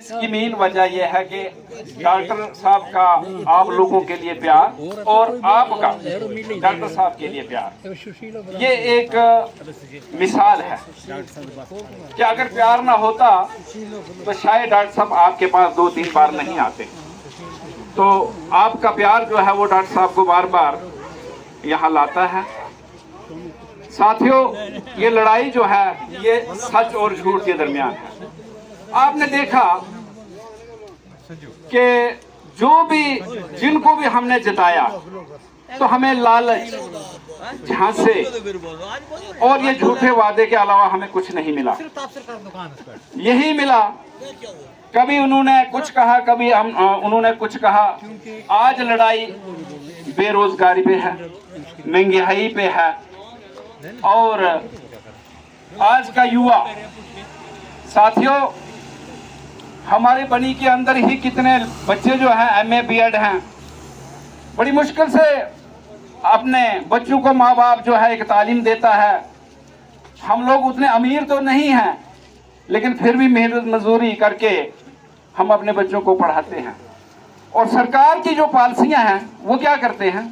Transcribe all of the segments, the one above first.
इसकी मेन वजह यह है कि डॉक्टर साहब का आप लोगों के लिए प्यार और आपका डॉक्टर साहब के लिए प्यार, ये एक मिसाल है कि अगर प्यार ना होता तो शायद डॉक्टर साहब आपके पास 2-3 बार नहीं आते। तो आपका प्यार जो है वो डॉक्टर साहब को बार बार यहाँ लाता है। साथियों, ये लड़ाई जो है ये सच और झूठ के दरमियान है। आपने देखा कि जो भी जिनको भी हमने जिताया तो हमें लालच, झांसे और ये झूठे वादे के अलावा हमें कुछ नहीं मिला। यही मिला, कभी उन्होंने कुछ कहा, कभी उन्होंने कुछ कहा। आज लड़ाई बेरोजगारी पे है, महंगाई पे है और आज का युवा। साथियों, हमारे बनी के अंदर ही कितने बच्चे जो हैं MA BEd हैं। बड़ी मुश्किल से अपने बच्चों को माँ बाप जो है एक तालीम देता है। हम लोग उतने अमीर तो नहीं हैं, लेकिन फिर भी मेहनत मजदूरी करके हम अपने बच्चों को पढ़ाते हैं। और सरकार की जो पॉलिसियां हैं वो क्या करते हैं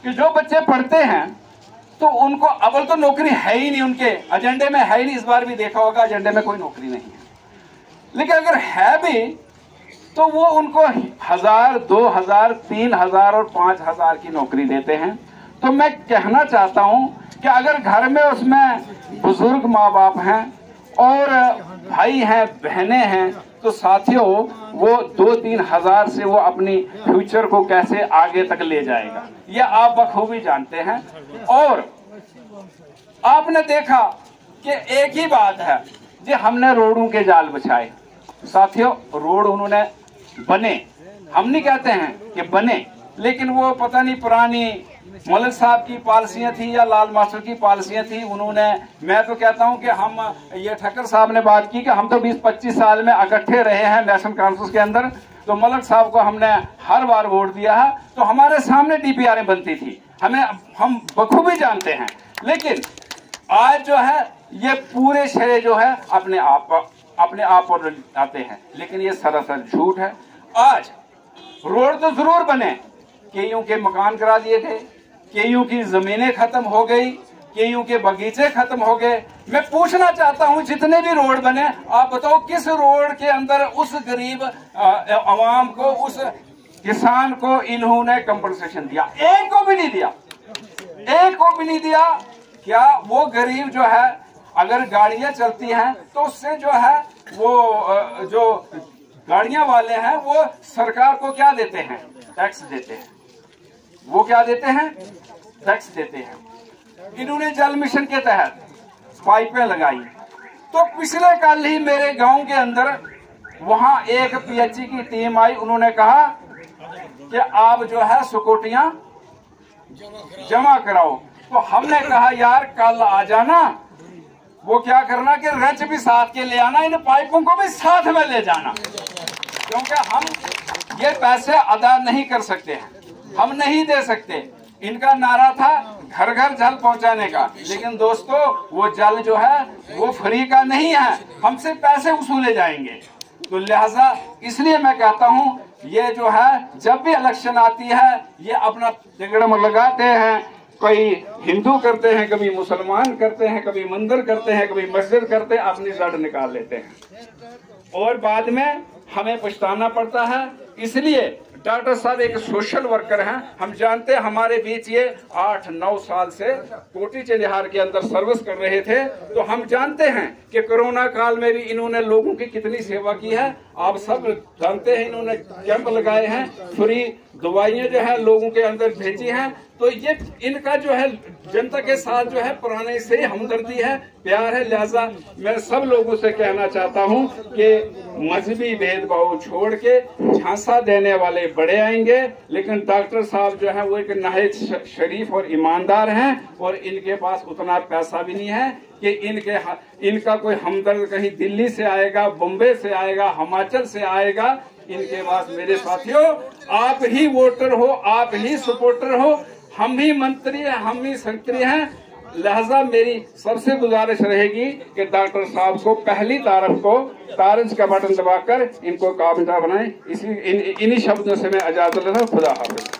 कि जो बच्चे पढ़ते हैं तो उनको अव्वल तो नौकरी है ही नहीं, उनके एजेंडे में है ही नहीं। इस बार भी देखा होगा एजेंडे में कोई नौकरी नहीं है, लेकिन अगर है भी तो वो उनको 1000, 2000, 3000 और 5000 की नौकरी देते हैं। तो मैं कहना चाहता हूं कि अगर घर में उसमें बुजुर्ग माँ बाप हैं और भाई हैं, बहनें हैं, तो साथियों वो 2-3 हजार से वो अपनी फ्यूचर को कैसे आगे तक ले जाएगा, ये आप बखूबी जानते हैं। और आपने देखा कि एक ही बात है जी, हमने रोडों के जाल बिछाए। साथियों, रोड उन्होंने बने, हम नहीं कहते हैं कि बने, लेकिन वो पता नहीं पुरानी मलिक साहब की पॉलिसियां थी या लाल मास्टर की पॉलिसियां थी। उन्होंने, मैं तो कहता हूं कि हम, ये ठक्कर साहब ने बात की कि हम तो 20-25 साल में इकट्ठे रहे हैं नेशनल कॉन्फ्रेंस के अंदर, तो मलिक साहब को हमने हर बार वोट दिया है। तो हमारे सामने DPRA बनती थी, हम बखूबी जानते हैं। लेकिन आज जो है ये पूरे श्रेय जो है अपने आप पर आते हैं, लेकिन ये सरासर झूठ है। आज रोड तो जरूर बने, केयूं के मकान करा दिए थे, केयूं की जमीनें खत्म हो गई, केयूं के बगीचे खत्म हो गए। मैं पूछना चाहता हूं, जितने भी रोड बने, आप बताओ किस रोड के अंदर उस गरीब आवाम को, उस किसान को इन्होंने कंपनसेशन दिया? एक को भी नहीं दिया, एक को भी नहीं दिया। क्या वो गरीब जो है, अगर गाड़ियां चलती हैं तो उससे जो है वो जो गाड़ियां वाले हैं वो सरकार को क्या देते हैं? टैक्स देते हैं। वो क्या देते हैं? टैक्स देते हैं। इन्होंने जल मिशन के तहत पाइपें लगाई, तो पिछले कल ही मेरे गांव के अंदर वहां एक PHE की टीम आई। उन्होंने कहा कि आप जो है सिक्योरिटियां जमा कराओ। तो हमने कहा यार कल आ जाना, वो क्या करना कि रच भी साथ के ले आना, इन पाइपों को भी साथ में ले जाना, क्योंकि हम ये पैसे अदा नहीं कर सकते हैं, हम नहीं दे सकते। इनका नारा था घर घर जल पहुंचाने का, लेकिन दोस्तों वो जल जो है वो फ्री का नहीं है, हमसे पैसे वसूले जाएंगे। तो लिहाजा इसलिए मैं कहता हूं, ये जो है जब भी इलेक्शन आती है ये अपना तिगड़म लगाते हैं। कोई हिंदू करते हैं, कभी मुसलमान करते हैं, कभी मंदिर करते हैं, कभी मस्जिद करते हैं, अपनी जड़ निकाल लेते हैं और बाद में हमें पछताना पड़ता है। इसलिए डॉक्टर साहब एक सोशल वर्कर हैं। हम जानते हैं हमारे बीच ये 8-9 साल से कोटी चंडिहार के अंदर सर्विस कर रहे थे, तो हम जानते हैं कि कोरोना काल में भी इन्होंने लोगों की कितनी सेवा की है। आप सब जानते हैं, इन्होंने कैंप लगाए हैं, फ्री दवाइयां जो है लोगों के अंदर भेजी हैं। तो ये इनका जो है जनता के साथ जो है पुराने से हमदर्दी है, प्यार है। लिहाजा मैं सब लोगों से कहना चाहता हूं कि मजहबी भेदभाव छोड़ के झांसा देने वाले बड़े आएंगे, लेकिन डॉक्टर साहब जो है वो एक नहायत शरीफ और ईमानदार हैं और इनके पास उतना पैसा भी नहीं है कि इनका कोई हमदर्द कहीं दिल्ली से आएगा, बम्बे से आएगा, हिमाचल से आएगा। इनके पास मेरे साथियों आप ही वोटर हो, आप ही सपोर्टर हो, हम ही मंत्री हैं, हम ही संतरी हैं। लिहाजा मेरी सबसे गुजारिश रहेगी कि डॉक्टर साहब को पहली तारीख को तारंज का बटन दबाकर इनको काबिज बनाएं। इन्हीं शब्दों से मैं इजाजत लेता हूं। खुदा हाफिज।